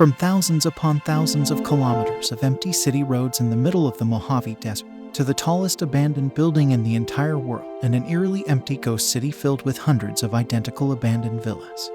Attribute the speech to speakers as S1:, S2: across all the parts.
S1: From thousands upon thousands of kilometers of empty city roads in the middle of the Mojave Desert, to the tallest abandoned building in the entire world and an eerily empty ghost city filled with hundreds of identical abandoned villas.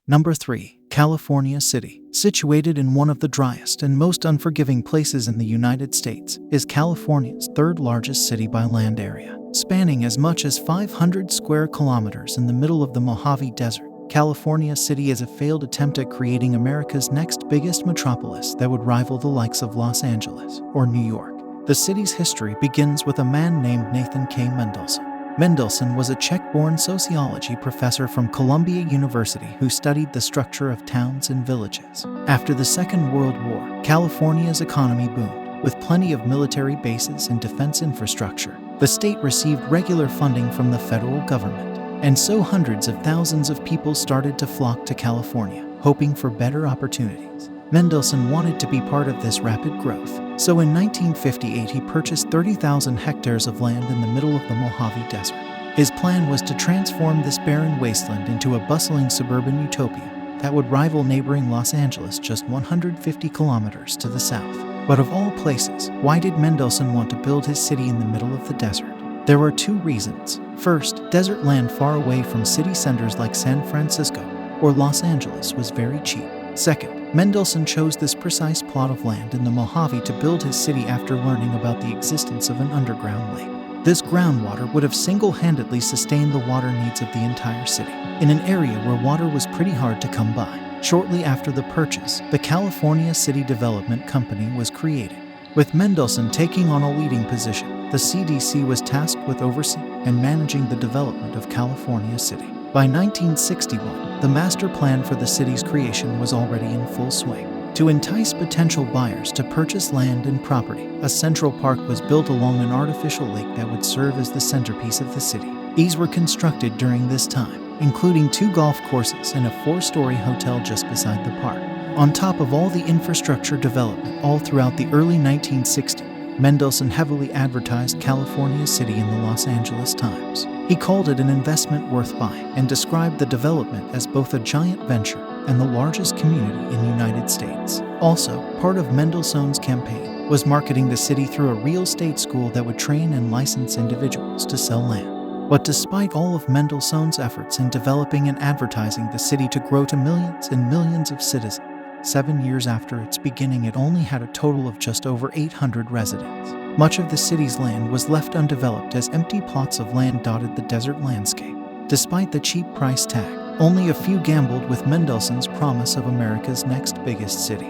S1: Number 3. California City. Situated in one of the driest and most unforgiving places in the United States, is California's third largest city by land area. Spanning as much as 500 square kilometers in the middle of the Mojave Desert, California City is a failed attempt at creating America's next biggest metropolis that would rival the likes of Los Angeles or New York. The city's history begins with a man named Nathan K. Mendelsohn. Mendelsohn was a Czech-born sociology professor from Columbia University who studied the structure of towns and villages. After the Second World War, California's economy boomed, with plenty of military bases and defense infrastructure. The state received regular funding from the federal government, and so hundreds of thousands of people started to flock to California, hoping for better opportunities. Mendelsohn wanted to be part of this rapid growth, so in 1958 he purchased 30,000 hectares of land in the middle of the Mojave Desert. His plan was to transform this barren wasteland into a bustling suburban utopia that would rival neighboring Los Angeles just 150 kilometers to the south. But of all places, why did Mendelsohn want to build his city in the middle of the desert? There were two reasons. First, desert land far away from city centers like San Francisco or Los Angeles was very cheap. Second, Mendelsohn chose this precise plot of land in the Mojave to build his city after learning about the existence of an underground lake. This groundwater would have single-handedly sustained the water needs of the entire city, in an area where water was pretty hard to come by. Shortly after the purchase, the California City Development Company was created. With Mendelsohn taking on a leading position, the CDC was tasked with overseeing and managing the development of California City. By 1961, the master plan for the city's creation was already in full swing. To entice potential buyers to purchase land and property, a central park was built along an artificial lake that would serve as the centerpiece of the city. These were constructed during this time, including 2 golf courses and a 4-story hotel just beside the park. On top of all the infrastructure development all throughout the early 1960s, Mendelsohn heavily advertised California City in the Los Angeles Times. He called it an investment worth buying and described the development as both a giant venture and the largest community in the United States. Also, part of Mendelsohn's campaign was marketing the city through a real estate school that would train and license individuals to sell land. But despite all of Mendelsohn's efforts in developing and advertising the city to grow to millions and millions of citizens, 7 years after its beginning it only had a total of just over 800 residents. Much of the city's land was left undeveloped as empty plots of land dotted the desert landscape. Despite the cheap price tag, only a few gambled with Mendelsohn's promise of America's next biggest city.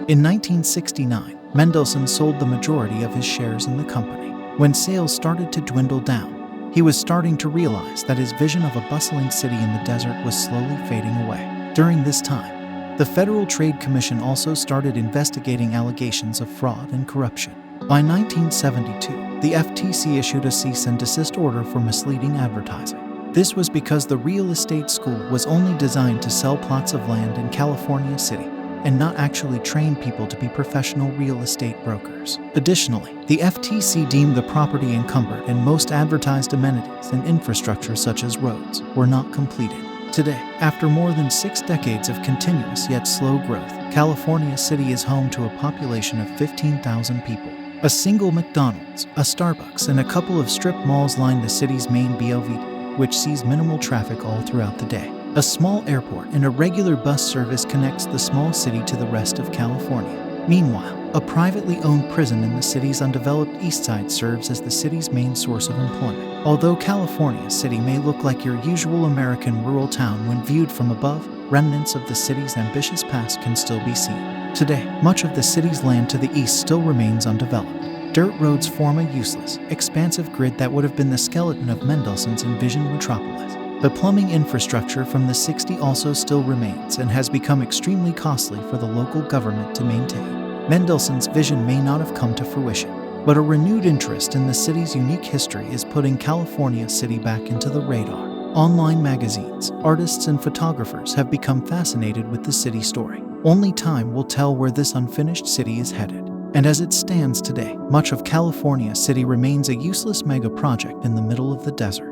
S1: In 1969, Mendelsohn sold the majority of his shares in the company. When sales started to dwindle down, he was starting to realize that his vision of a bustling city in the desert was slowly fading away. During this time, the Federal Trade Commission also started investigating allegations of fraud and corruption. By 1972, the FTC issued a cease and desist order for misleading advertising. This was because the real estate school was only designed to sell plots of land in California City and not actually train people to be professional real estate brokers. Additionally, the FTC deemed the property encumbered and most advertised amenities and infrastructure such as roads were not completed. Today, after more than 6 decades of continuous yet slow growth, California City is home to a population of 15,000 people. A single McDonald's, a Starbucks, and a couple of strip malls line the city's main BOV, which sees minimal traffic all throughout the day. A small airport and a regular bus service connects the small city to the rest of California. Meanwhile, a privately owned prison in the city's undeveloped east side serves as the city's main source of employment. Although California City may look like your usual American rural town when viewed from above, remnants of the city's ambitious past can still be seen. Today, much of the city's land to the east still remains undeveloped. Dirt roads form a useless, expansive grid that would have been the skeleton of Mendelsohn's envisioned metropolis. The plumbing infrastructure from the 60s also still remains and has become extremely costly for the local government to maintain. Mendelsohn's vision may not have come to fruition, but a renewed interest in the city's unique history is putting California City back into the radar. Online magazines, artists, and photographers have become fascinated with the city story. Only time will tell where this unfinished city is headed. And as it stands today, much of California City remains a useless mega project in the middle of the desert.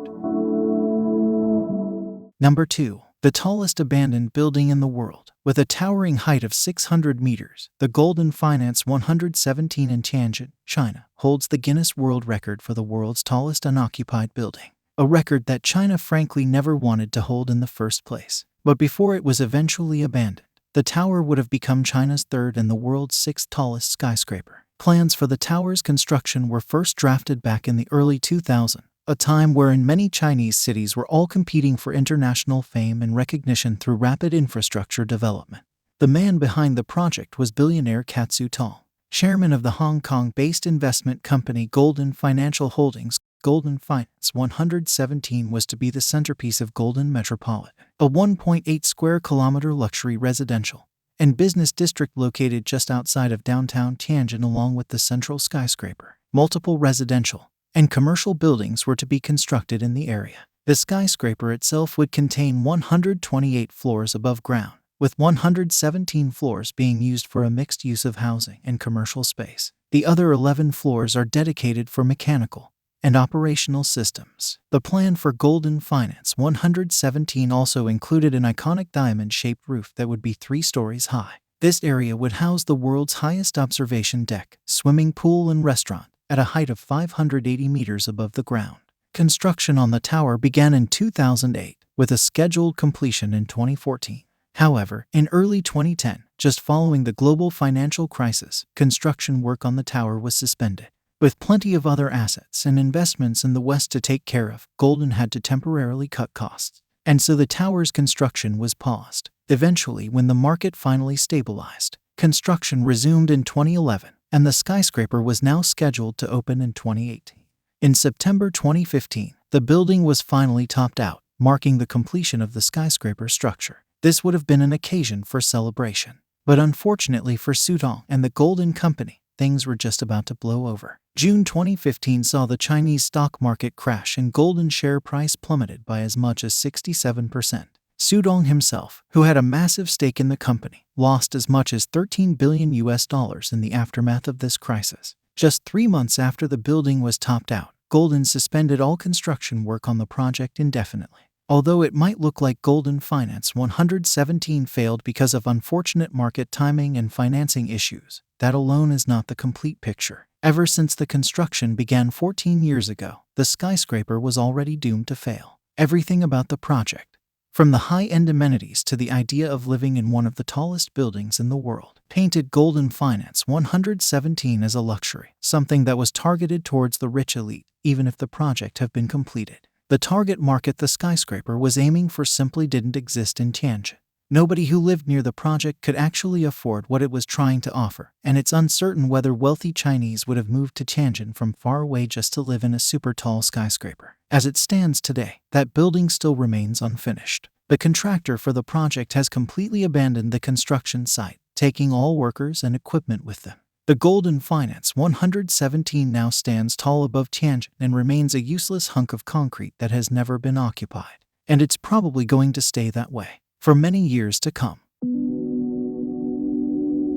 S1: Number 2. the tallest abandoned building in the world. With a towering height of 600 meters, the Golden Finance 117 in Tianjin, China, holds the Guinness World Record for the world's tallest unoccupied building, a record that China frankly never wanted to hold in the first place. But before it was eventually abandoned, the tower would have become China's third and the world's sixth tallest skyscraper. Plans for the tower's construction were first drafted back in the early 2000s, a time wherein many Chinese cities were all competing for international fame and recognition through rapid infrastructure development. The man behind the project was billionaire Katsu Tal, chairman of the Hong Kong-based investment company Golden Financial Holdings. Golden Finance 117 was to be the centerpiece of Golden Metropolitan, a 1.8 square kilometer luxury residential and business district located just outside of downtown Tianjin. Along with the central skyscraper, multiple residential and commercial buildings were to be constructed in the area. The skyscraper itself would contain 128 floors above ground, with 117 floors being used for a mixed use of housing and commercial space. The other 11 floors are dedicated for mechanical and operational systems. The plan for Golden Finance 117 also included an iconic diamond-shaped roof that would be 3 stories high. This area would house the world's highest observation deck, swimming pool and restaurant, at a height of 580 meters above the ground. Construction on the tower began in 2008, with a scheduled completion in 2014. However, in early 2010, just following the global financial crisis, construction work on the tower was suspended. With plenty of other assets and investments in the West to take care of, Golden had to temporarily cut costs, and so the tower's construction was paused. Eventually, when the market finally stabilized, construction resumed in 2011, and the skyscraper was now scheduled to open in 2018. In September 2015, the building was finally topped out, marking the completion of the skyscraper structure. This would have been an occasion for celebration. But unfortunately for Sudong and the Golden Company, things were just about to blow over. June 2015 saw the Chinese stock market crash and Golden's share price plummeted by as much as 67%. Sudong himself, who had a massive stake in the company, lost as much as $13 billion in the aftermath of this crisis. Just 3 months after the building was topped out, Golden suspended all construction work on the project indefinitely. Although it might look like Golden Finance 117 failed because of unfortunate market timing and financing issues, that alone is not the complete picture. Ever since the construction began 14 years ago, the skyscraper was already doomed to fail. Everything about the project, from the high-end amenities to the idea of living in one of the tallest buildings in the world, painted Golden Finance 117 as a luxury, something that was targeted towards the rich elite, even if the project had been completed. The target market the skyscraper was aiming for simply didn't exist in Tianjin. Nobody who lived near the project could actually afford what it was trying to offer, and it's uncertain whether wealthy Chinese would have moved to Tianjin from far away just to live in a super tall skyscraper. As it stands today, that building still remains unfinished. The contractor for the project has completely abandoned the construction site, taking all workers and equipment with them. The Golden Finance 117 now stands tall above Tianjin and remains a useless hunk of concrete that has never been occupied. And it's probably going to stay that way for many years to come.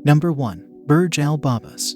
S1: Number 1. Burj Al Babas.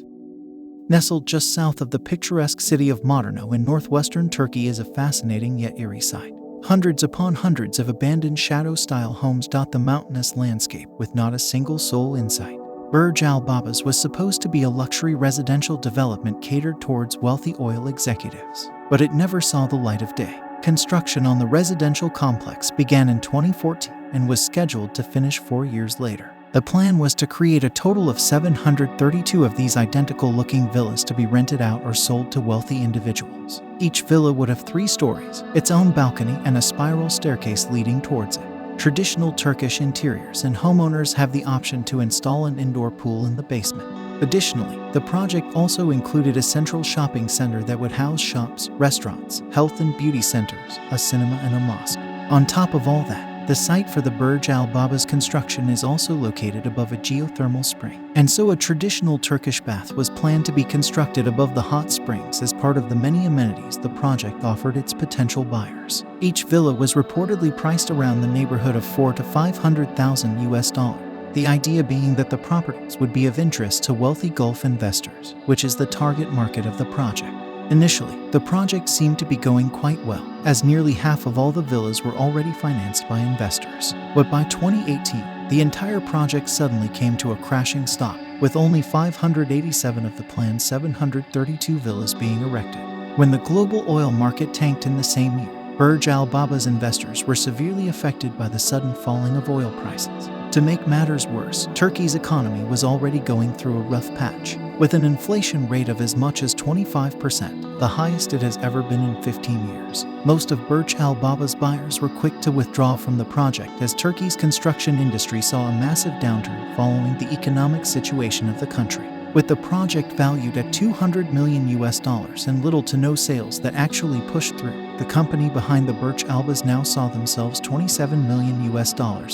S1: Nestled just south of the picturesque city of Maderno in northwestern Turkey is a fascinating yet eerie sight. Hundreds upon hundreds of abandoned shadow-style homes dot the mountainous landscape with not a single soul in sight. Burj Al Babas was supposed to be a luxury residential development catered towards wealthy oil executives, but it never saw the light of day. Construction on the residential complex began in 2014 and was scheduled to finish 4 years later. The plan was to create a total of 732 of these identical-looking villas to be rented out or sold to wealthy individuals. Each villa would have 3 stories, its own balcony, and a spiral staircase leading towards it. Traditional Turkish interiors, and homeowners have the option to install an indoor pool in the basement. Additionally, the project also included a central shopping center that would house shops, restaurants, health and beauty centers, a cinema, and a mosque. On top of all that, the site for the Burj Al Babas construction is also located above a geothermal spring, and so a traditional Turkish bath was planned to be constructed above the hot springs as part of the many amenities the project offered its potential buyers. Each villa was reportedly priced around the neighborhood of $400,000 to $500,000. The idea being that the properties would be of interest to wealthy Gulf investors, which is the target market of the project. Initially, the project seemed to be going quite well, as nearly half of all the villas were already financed by investors. But by 2018, the entire project suddenly came to a crashing stop, with only 587 of the planned 732 villas being erected. When the global oil market tanked in the same year, Burj Al Baba's investors were severely affected by the sudden falling of oil prices. To make matters worse, Turkey's economy was already going through a rough patch, with an inflation rate of as much as 25%, the highest it has ever been in 15 years. Most of Burj Al Baba's buyers were quick to withdraw from the project as Turkey's construction industry saw a massive downturn following the economic situation of the country. With the project valued at $200 million and little to no sales that actually pushed through, the company behind the Burj Albas now saw themselves $27 million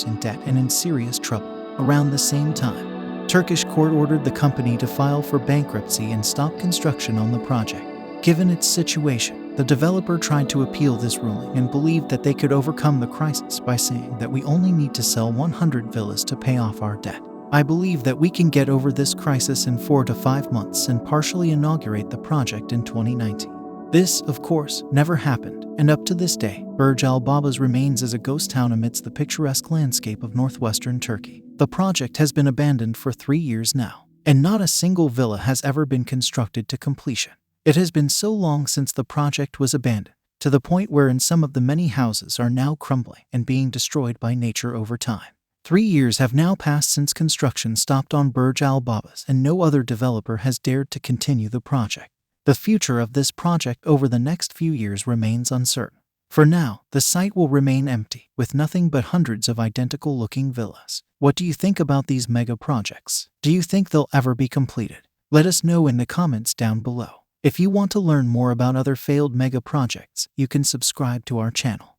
S1: in debt and in serious trouble. Around the same time, Turkish court ordered the company to file for bankruptcy and stop construction on the project. Given its situation, the developer tried to appeal this ruling and believed that they could overcome the crisis by saying that we only need to sell 100 villas to pay off our debt. I believe that we can get over this crisis in 4 to 5 months and partially inaugurate the project in 2019. This, of course, never happened, and up to this day, Burj Al Babas remains as a ghost town amidst the picturesque landscape of northwestern Turkey. The project has been abandoned for 3 years now, and not a single villa has ever been constructed to completion. It has been so long since the project was abandoned, to the point wherein some of the many houses are now crumbling and being destroyed by nature over time. 3 years have now passed since construction stopped on Burj Al Babas, and no other developer has dared to continue the project. The future of this project over the next few years remains uncertain. For now, the site will remain empty, with nothing but hundreds of identical-looking villas. What do you think about these mega projects? Do you think they'll ever be completed? Let us know in the comments down below. If you want to learn more about other failed mega projects, you can subscribe to our channel.